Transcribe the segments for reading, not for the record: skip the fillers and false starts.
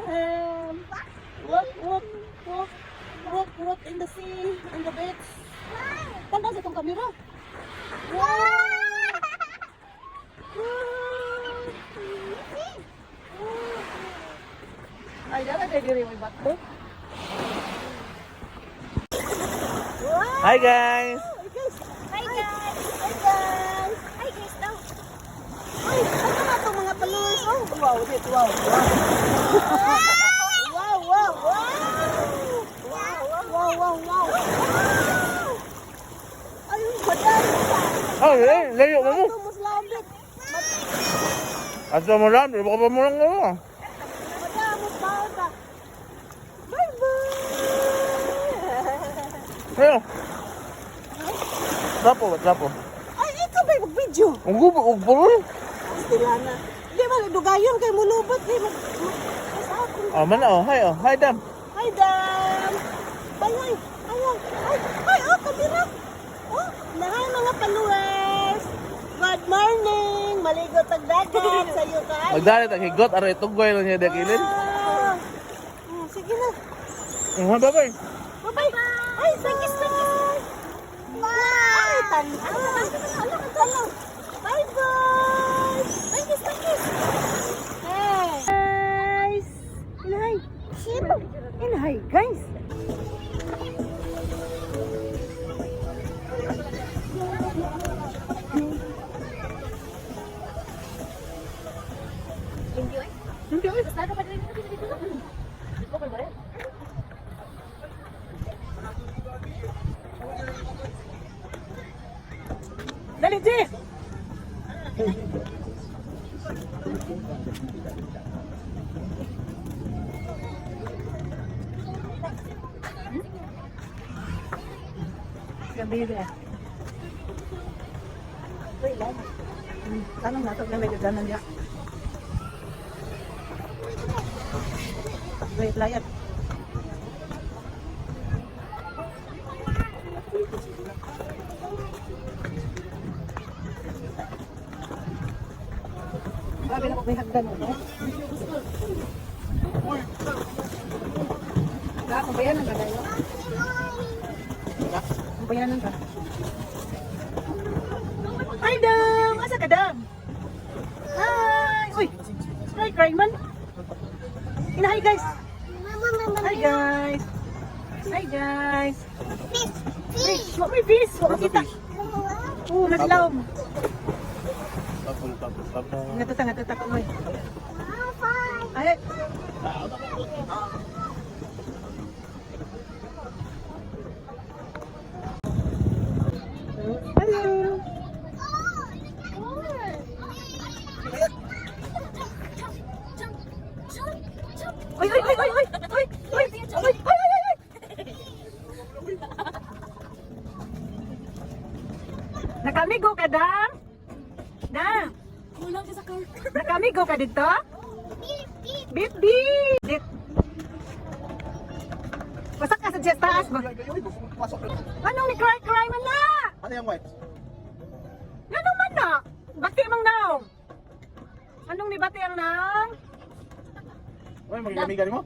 Walk, walk, walk, walk, walk in the sea, in the beach. Tanda sa itong kamera. Ay, dala kayo diri may bato. Hi guys! Hi guys! Hi guys! Hi guys daw! Ay, ano nga itong mga paluwas? Oh, wow, dit, wow! Wow, wow, wow! Wow, wow, wow, wow! Ay, baday! Oh, layo mo mo! Ito, muslambit! Asa mo lang, baka pa mo lang ako. Madamos bawda! Bye-bye! Ayo! Trapo. Ay, ikaw ba'y mag-video? Ang gubo, ugbo. Stila na. Di ba, dugayon kay mulubot. Di mag... Sa akin. Oh, man hi Dam. Hi, Dam! Ay, oh, kabira! Oh, nahay mga paluwes! Good morning! Maligot ang dagat sa iyo ka. Magdalit ang higot, aray tunggoy lang niya dakilin. Sige na. Bye-bye. Bye-bye! Ay, tangkis! Bye! Ay, tanaw! Bye-bye! Tangkis! Hey! Guys! Inahay! Inahay, guys! Hindi ay. Dali, Ji! Gabi deh. Tanong natin na may gaganan niya. Wait, layat. Sabi na ko may hagdan mo. Kung bayanan ka tayo? Kung bayanan ka? Hi, Dam! Asa ka, Dam? Hi! Uy! Hi, Cryman! Hi, guys! Hi, guys! Hi, guys! Fish! What may fish? What kita? Oh, naglaw! Ngatuta ko mo eh. Ay! Hello! Nakamigo ka, Dam? Dam? Nakamigo ka dito? Beep, beep! Pasak ka sa jet taas ba? Anong ni cry man na? Ano yung white? Anong man na? Bakti mang naong? Anong ni bati ang naong? Uy, magigamigan mo?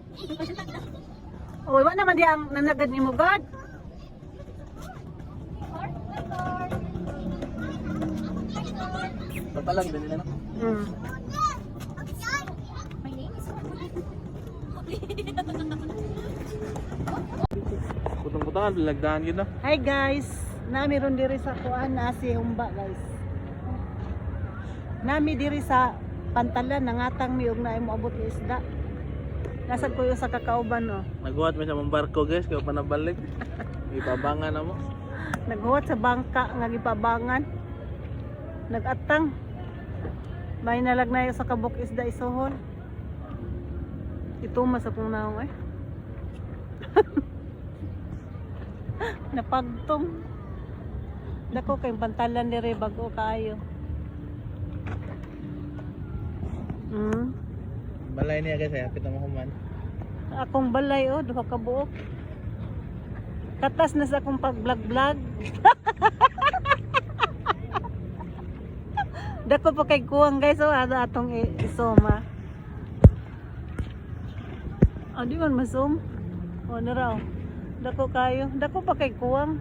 Uy, wala naman di ang nanagad ni mo, God. Pagpalang, ibig nila na. Putang-putangan, bilagdahan yun na. Hi guys, nami ron diri sa kuan na si Humba guys. Nami diri sa pantalan nangatang mi og naay moabot nga isda. Nasad ko yung sa kakauban no. Naghuwat mo sa mong barko guys, kaya pa nabalik. Ipabangan na mo. Naghuwat sa bangka nga gipabangan. Nagatang. May nalagnay sa kabuk isda isuhon. Itumas akong naong eh. Napagtong. Dako kay pantalan diri bago kaayo. Balay niya guys, hapit na mo human. Akong balay oh, duha ka buok. Katas na sa akong pag-vlog-vlog. Dako pa kay kuwang guys oh, atong isoma. Ah, di man masum. O, naraw. Dako kayo. Dako pa kay kuwang.